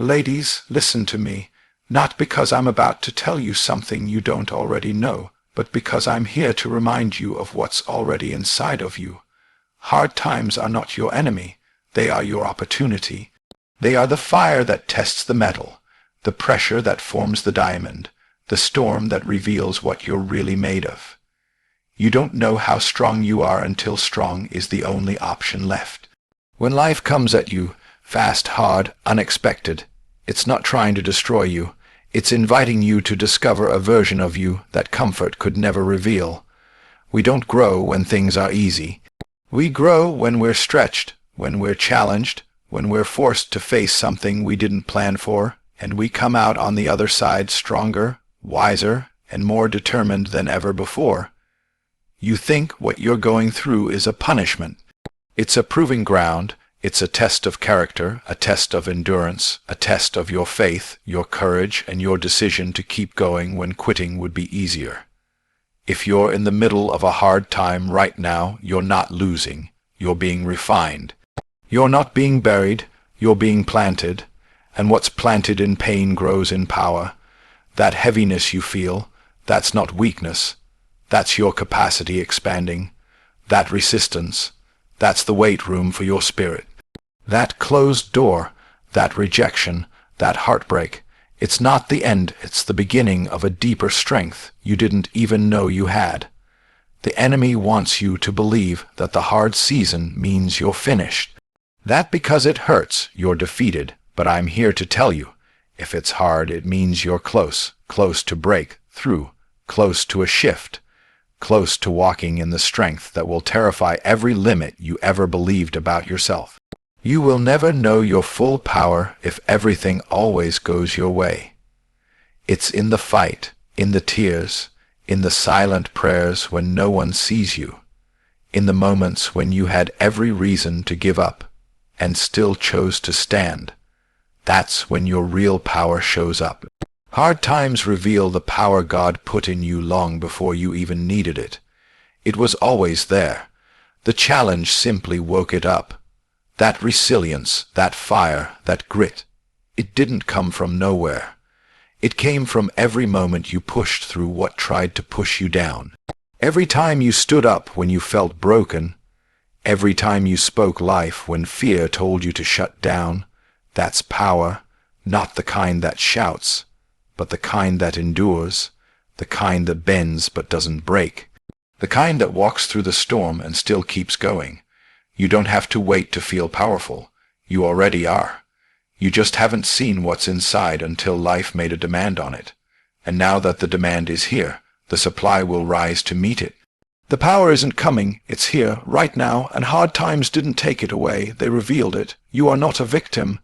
Ladies, listen to me, not because I'm about to tell you something you don't already know, but because I'm here to remind you of what's already inside of you. Hard times are not your enemy. They are your opportunity. They are the fire that tests the metal, the pressure that forms the diamond, the storm that reveals what you're really made of. You don't know how strong you are until strong is the only option left. When life comes at you, fast, hard, unexpected, it's not trying to destroy you. It's inviting you to discover a version of you that comfort could never reveal. We don't grow when things are easy. We grow when we're stretched, when we're challenged, when we're forced to face something we didn't plan for, and we come out on the other side stronger, wiser, and more determined than ever before. You think what you're going through is a punishment. It's a proving ground. It's a test of character, a test of endurance, a test of your faith, your courage, and your decision to keep going when quitting would be easier. If you're in the middle of a hard time right now, you're not losing. You're being refined. You're not being buried. You're being planted. And what's planted in pain grows in power. That heaviness you feel, that's not weakness. That's your capacity expanding. That resistance, that's the weight room for your spirit. That closed door, that rejection, that heartbreak, it's not the end, it's the beginning of a deeper strength you didn't even know you had. The enemy wants you to believe that the hard season means you're finished. That because it hurts, you're defeated, but I'm here to tell you, if it's hard, it means you're close, close to break through, close to a shift, close to walking in the strength that will terrify every limit you ever believed about yourself. You will never know your full power if everything always goes your way. It's in the fight, in the tears, in the silent prayers when no one sees you, in the moments when you had every reason to give up and still chose to stand. That's when your real power shows up. Hard times reveal the power God put in you long before you even needed it. It was always there. The challenge simply woke it up. That resilience, that fire, that grit, it didn't come from nowhere. It came from every moment you pushed through what tried to push you down. Every time you stood up when you felt broken, every time you spoke life when fear told you to shut down. That's power, not the kind that shouts, but the kind that endures, the kind that bends but doesn't break, the kind that walks through the storm and still keeps going. You don't have to wait to feel powerful. You already are. You just haven't seen what's inside until life made a demand on it. And now that the demand is here, the supply will rise to meet it. The power isn't coming, it's here, right now, and hard times didn't take it away, they revealed it. You are not a victim.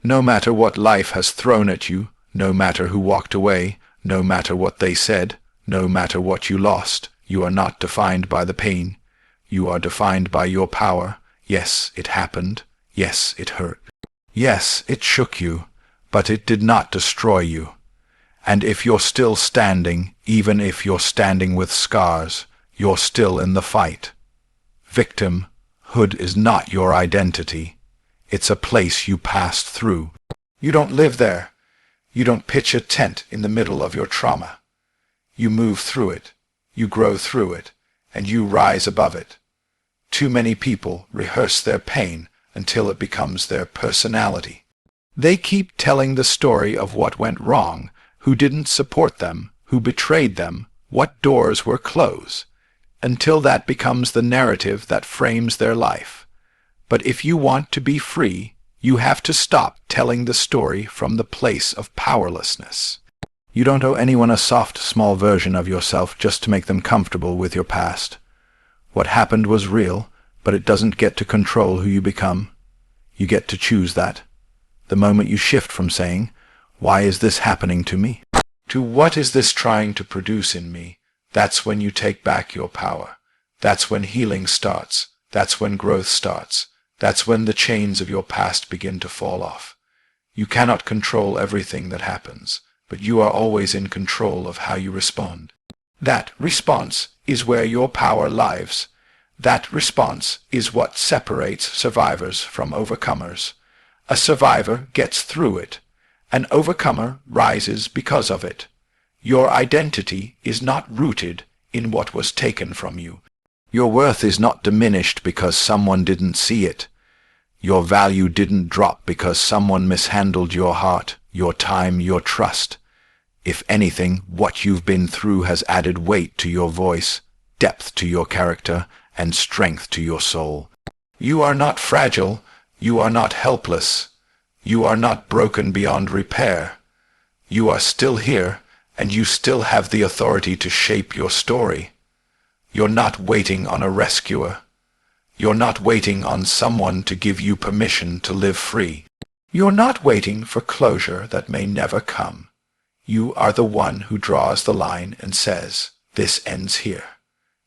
No matter what life has thrown at you, no matter who walked away, no matter what they said, no matter what you lost, you are not defined by the pain. You are defined by your power. Yes, it happened. Yes, it hurt. Yes, it shook you, but it did not destroy you. And if you're still standing, even if you're standing with scars, you're still in the fight. Victimhood is not your identity. It's a place you passed through. You don't live there. You don't pitch a tent in the middle of your trauma. You move through it. You grow through it. And you rise above it. Too many people rehearse their pain until it becomes their personality. They keep telling the story of what went wrong, who didn't support them, who betrayed them, what doors were closed, until that becomes the narrative that frames their life. But if you want to be free, you have to stop telling the story from the place of powerlessness. You don't owe anyone a soft, small version of yourself just to make them comfortable with your past. What happened was real, but it doesn't get to control who you become. You get to choose that. The moment you shift from saying, "Why is this happening to me?" to "What is this trying to produce in me?" that's when you take back your power. That's when healing starts. That's when growth starts. That's when the chains of your past begin to fall off. You cannot control everything that happens, but you are always in control of how you respond. That response is where your power lives. That response is what separates survivors from overcomers. A survivor gets through it. An overcomer rises because of it. Your identity is not rooted in what was taken from you. Your worth is not diminished because someone didn't see it. Your value didn't drop because someone mishandled your heart, your time, your trust. If anything, what you've been through has added weight to your voice, depth to your character, and strength to your soul. You are not fragile. You are not helpless. You are not broken beyond repair. You are still here, and you still have the authority to shape your story. You're not waiting on a rescuer. You're not waiting on someone to give you permission to live free. You're not waiting for closure that may never come. You are the one who draws the line and says, "This ends here."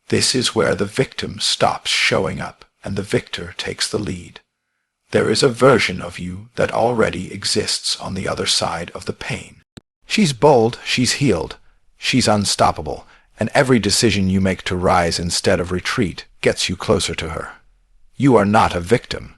This is where the victim stops showing up and the victor takes the lead. There is a version of you that already exists on the other side of the pain. She's bold, she's healed, she's unstoppable, and every decision you make to rise instead of retreat gets you closer to her. You are not a victim.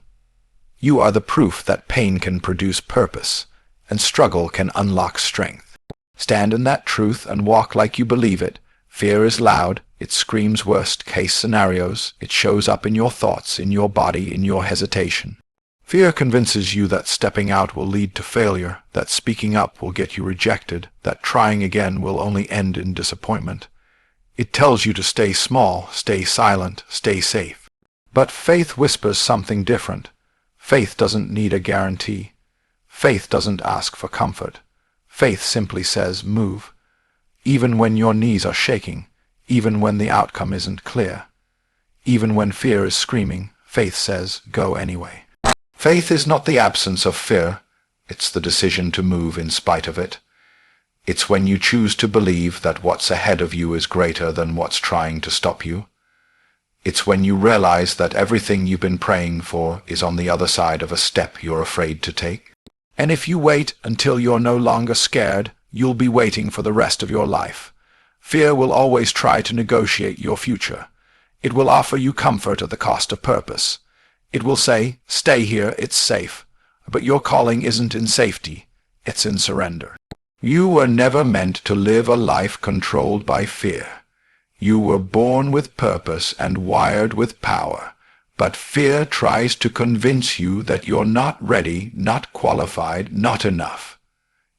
You are the proof that pain can produce purpose, and struggle can unlock strength. Stand in that truth and walk like you believe it. Fear is loud. It screams worst-case scenarios. It shows up in your thoughts, in your body, in your hesitation. Fear convinces you that stepping out will lead to failure, that speaking up will get you rejected, that trying again will only end in disappointment. It tells you to stay small, stay silent, stay safe. But faith whispers something different. Faith doesn't need a guarantee. Faith doesn't ask for comfort. Faith simply says, move. Even when your knees are shaking, even when the outcome isn't clear, even when fear is screaming, faith says, go anyway. Faith is not the absence of fear. It's the decision to move in spite of it. It's when you choose to believe that what's ahead of you is greater than what's trying to stop you. It's when you realize that everything you've been praying for is on the other side of a step you're afraid to take. And if you wait until you're no longer scared, you'll be waiting for the rest of your life. Fear will always try to negotiate your future. It will offer you comfort at the cost of purpose. It will say, stay here, it's safe. But your calling isn't in safety, it's in surrender. You were never meant to live a life controlled by fear. You were born with purpose and wired with power. But fear tries to convince you that you're not ready, not qualified, not enough.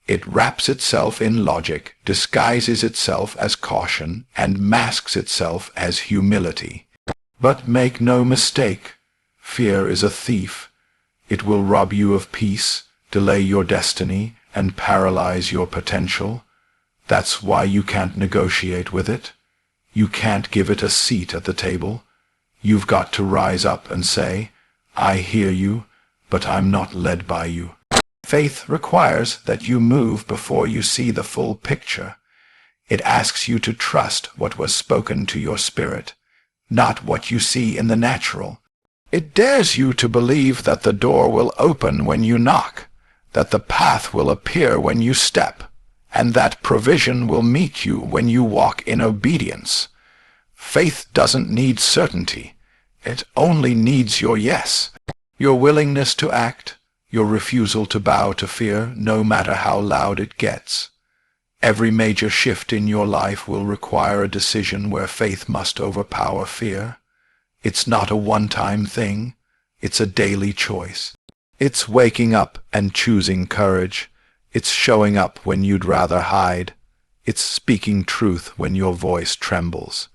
It wraps itself in logic, disguises itself as caution, and masks itself as humility. But make no mistake, fear is a thief. It will rob you of peace, delay your destiny, and paralyze your potential. That's why you can't negotiate with it. You can't give it a seat at the table. You've got to rise up and say, I hear you, but I'm not led by you. Faith requires that you move before you see the full picture. It asks you to trust what was spoken to your spirit, not what you see in the natural. It dares you to believe that the door will open when you knock, that the path will appear when you step, and that provision will meet you when you walk in obedience. Faith doesn't need certainty. It only needs your yes, your willingness to act, your refusal to bow to fear, no matter how loud it gets. Every major shift in your life will require a decision where faith must overpower fear. It's not a one-time thing. It's a daily choice. It's waking up and choosing courage. It's showing up when you'd rather hide. It's speaking truth when your voice trembles.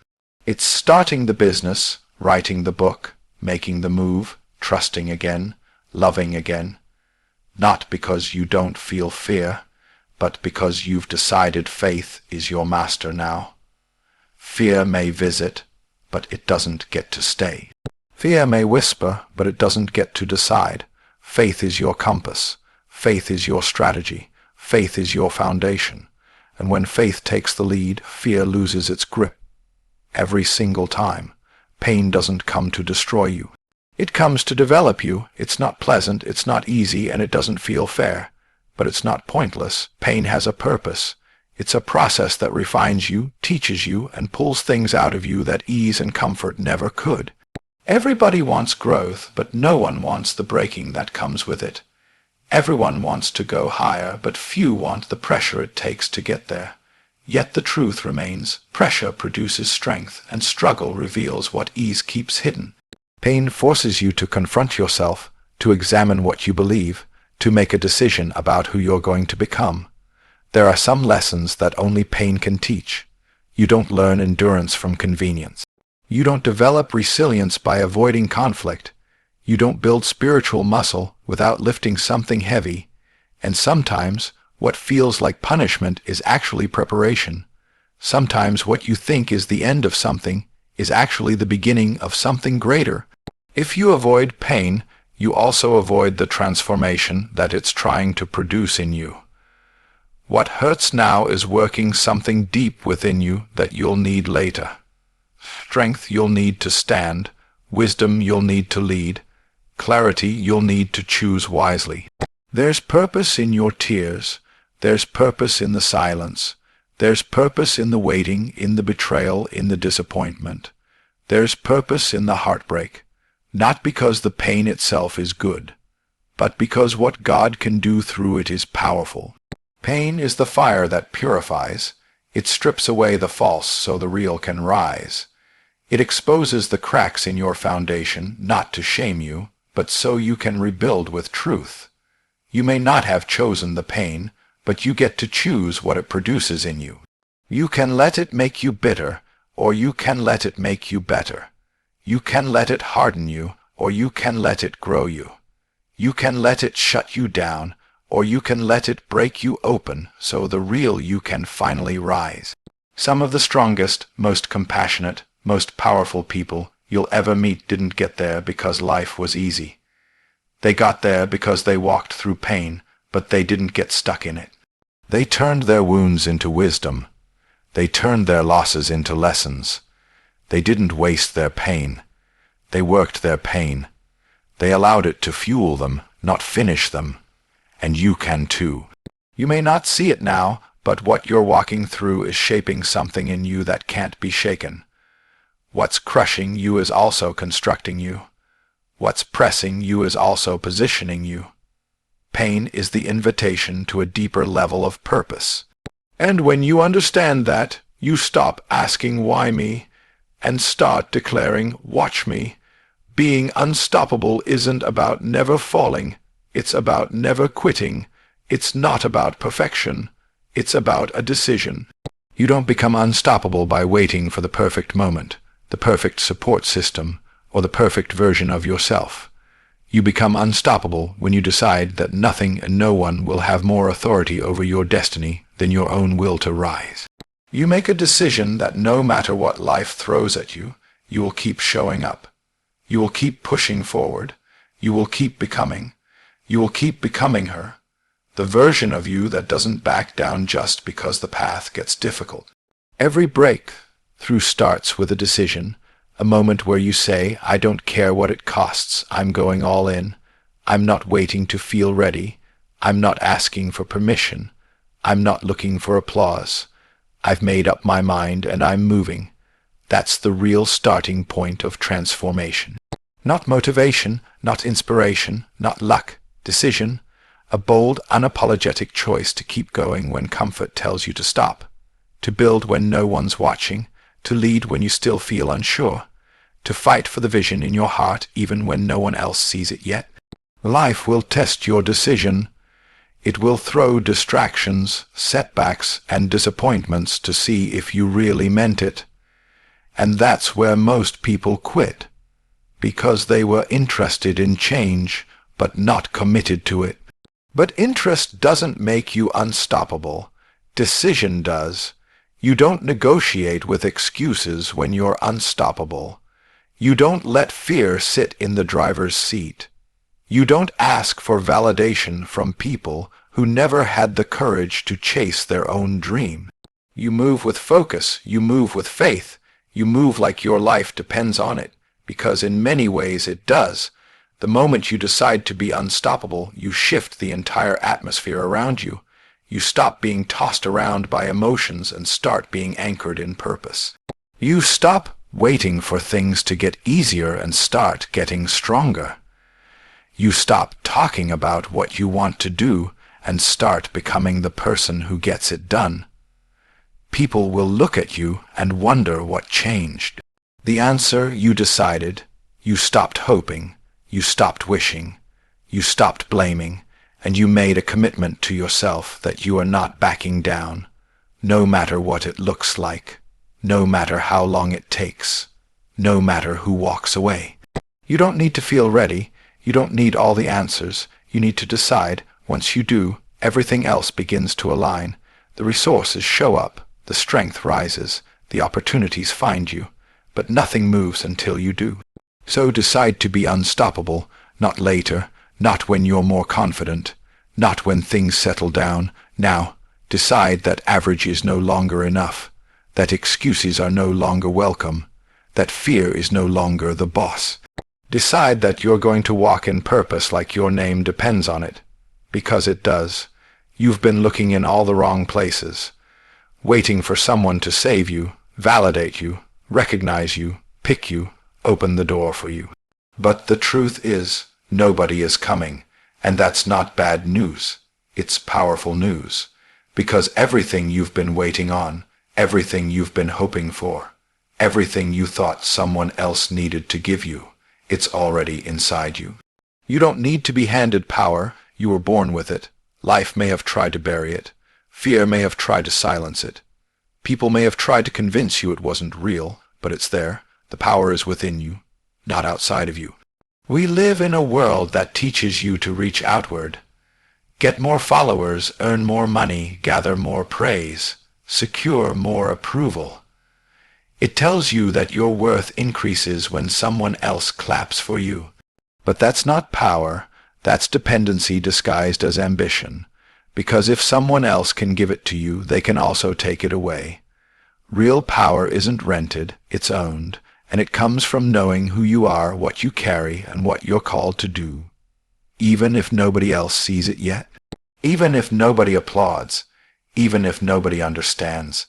It's starting the business, writing the book, making the move, trusting again, loving again. Not because you don't feel fear, but because you've decided faith is your master now. Fear may visit, but it doesn't get to stay. Fear may whisper, but it doesn't get to decide. Faith is your compass. Faith is your strategy. Faith is your foundation. And when faith takes the lead, fear loses its grip. Every single time. Pain doesn't come to destroy you. It comes to develop you. It's not pleasant, it's not easy, and it doesn't feel fair. But it's not pointless. Pain has a purpose. It's a process that refines you, teaches you, and pulls things out of you that ease and comfort never could. Everybody wants growth, but no one wants the breaking that comes with it. Everyone wants to go higher, but few want the pressure it takes to get there. Yet the truth remains, pressure produces strength, and struggle reveals what ease keeps hidden. Pain forces you to confront yourself, to examine what you believe, to make a decision about who you're going to become. There are some lessons that only pain can teach. You don't learn endurance from convenience. You don't develop resilience by avoiding conflict. You don't build spiritual muscle without lifting something heavy. And sometimes, what feels like punishment is actually preparation. Sometimes what you think is the end of something is actually the beginning of something greater. If you avoid pain, you also avoid the transformation that it's trying to produce in you. What hurts now is working something deep within you that you'll need later. Strength you'll need to stand, wisdom you'll need to lead, clarity you'll need to choose wisely. There's purpose in your tears, there's purpose in the silence, there's purpose in the waiting, in the betrayal, in the disappointment. There's purpose in the heartbreak, not because the pain itself is good, but because what God can do through it is powerful. Pain is the fire that purifies. It strips away the false so the real can rise. It exposes the cracks in your foundation, not to shame you, but so you can rebuild with truth. You may not have chosen the pain, but you get to choose what it produces in you. You can let it make you bitter, or you can let it make you better. You can let it harden you, or you can let it grow you. You can let it shut you down, or you can let it break you open so the real you can finally rise. Some of the strongest, most compassionate, most powerful people you'll ever meet didn't get there because life was easy. They got there because they walked through pain, but they didn't get stuck in it. They turned their wounds into wisdom. They turned their losses into lessons. They didn't waste their pain. They worked their pain. They allowed it to fuel them, not finish them. And you can too. You may not see it now, but what you're walking through is shaping something in you that can't be shaken. What's crushing you is also constructing you. What's pressing you is also positioning you. Pain is the invitation to a deeper level of purpose. And when you understand that, you stop asking why me, and start declaring watch me. Being unstoppable isn't about never falling. It's about never quitting. It's not about perfection. It's about a decision. You don't become unstoppable by waiting for the perfect moment, the perfect support system, or the perfect version of yourself. You become unstoppable when you decide that nothing and no one will have more authority over your destiny than your own will to rise. You make a decision that no matter what life throws at you, you will keep showing up. You will keep pushing forward. You will keep becoming. You will keep becoming her, the version of you that doesn't back down just because the path gets difficult. Every breakthrough starts with a decision, a moment where you say, I don't care what it costs, I'm going all in. I'm not waiting to feel ready. I'm not asking for permission. I'm not looking for applause. I've made up my mind and I'm moving. That's the real starting point of transformation. Not motivation, not inspiration, not luck. Decision, a bold, unapologetic choice to keep going when comfort tells you to stop, to build when no one's watching, to lead when you still feel unsure, to fight for the vision in your heart even when no one else sees it yet. Life will test your decision. It will throw distractions, setbacks, and disappointments to see if you really meant it. And that's where most people quit, because they were interested in change, but not committed to it. But interest doesn't make you unstoppable. Decision does. You don't negotiate with excuses when you're unstoppable. You don't let fear sit in the driver's seat. You don't ask for validation from people who never had the courage to chase their own dream. You move with focus. You move with faith. You move like your life depends on it, because in many ways it does. The moment you decide to be unstoppable, you shift the entire atmosphere around you. You stop being tossed around by emotions and start being anchored in purpose. You stop waiting for things to get easier and start getting stronger. You stop talking about what you want to do and start becoming the person who gets it done. People will look at you and wonder what changed. The answer: you decided, you stopped hoping, you stopped wishing, you stopped blaming, and you made a commitment to yourself that you are not backing down, no matter what it looks like, no matter how long it takes, no matter who walks away. You don't need to feel ready. You don't need all the answers. You need to decide. Once you do, everything else begins to align. The resources show up, the strength rises, the opportunities find you, but nothing moves until you do. So decide to be unstoppable, not later, not when you're more confident, not when things settle down. Now, decide that average is no longer enough, that excuses are no longer welcome, that fear is no longer the boss. Decide that you're going to walk in purpose like your name depends on it, because it does. You've been looking in all the wrong places, waiting for someone to save you, validate you, recognize you, pick you, open the door for you. But the truth is, nobody is coming, and that's not bad news. It's powerful news, because everything you've been waiting on, everything you've been hoping for, everything you thought someone else needed to give you, it's already inside you. You don't need to be handed power. You were born with it. Life may have tried to bury it. Fear may have tried to silence it. People may have tried to convince you it wasn't real, but it's there. The power is within you, not outside of you. We live in a world that teaches you to reach outward. Get more followers, earn more money, gather more praise, secure more approval. It tells you that your worth increases when someone else claps for you. But that's not power. That's dependency disguised as ambition. Because if someone else can give it to you, they can also take it away. Real power isn't rented, it's owned, and it comes from knowing who you are, what you carry, and what you're called to do. Even if nobody else sees it yet. Even if nobody applauds. Even if nobody understands.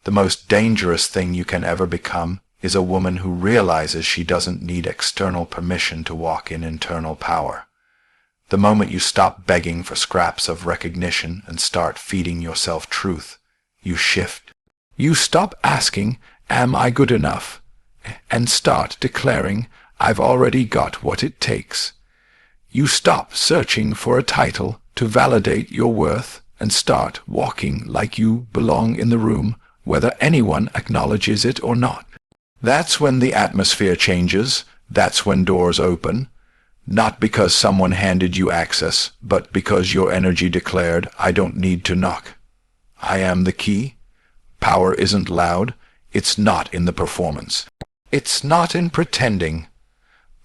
The most dangerous thing you can ever become is a woman who realizes she doesn't need external permission to walk in internal power. The moment you stop begging for scraps of recognition and start feeding yourself truth, you shift. You stop asking, "Am I good enough?" and start declaring, "I've already got what it takes." You stop searching for a title to validate your worth and start walking like you belong in the room, whether anyone acknowledges it or not. That's when the atmosphere changes. That's when doors open. Not because someone handed you access, but because your energy declared, "I don't need to knock. I am the key." Power isn't loud. It's not in the performance. It's not in pretending.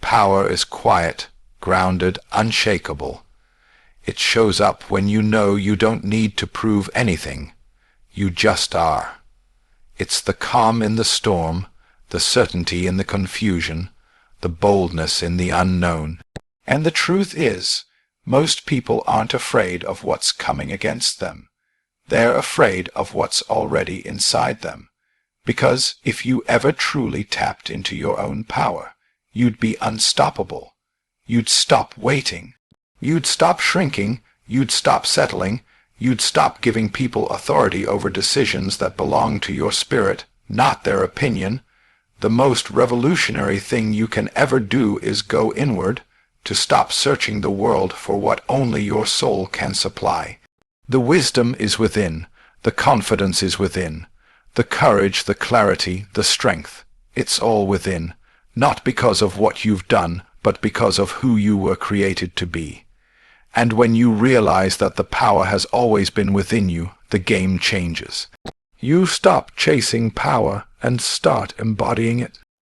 Power is quiet, grounded, unshakable. It shows up when you know you don't need to prove anything. You just are. It's the calm in the storm, the certainty in the confusion, the boldness in the unknown. And the truth is, most people aren't afraid of what's coming against them. They're afraid of what's already inside them. Because if you ever truly tapped into your own power, you'd be unstoppable. You'd stop waiting. You'd stop shrinking. You'd stop settling. You'd stop giving people authority over decisions that belong to your spirit, not their opinion. The most revolutionary thing you can ever do is go inward, to stop searching the world for what only your soul can supply. The wisdom is within. The confidence is within. The courage, the clarity, the strength. It's all within, not because of what you've done, but because of who you were created to be. And when you realize that the power has always been within you, the game changes. You stop chasing power and start embodying it.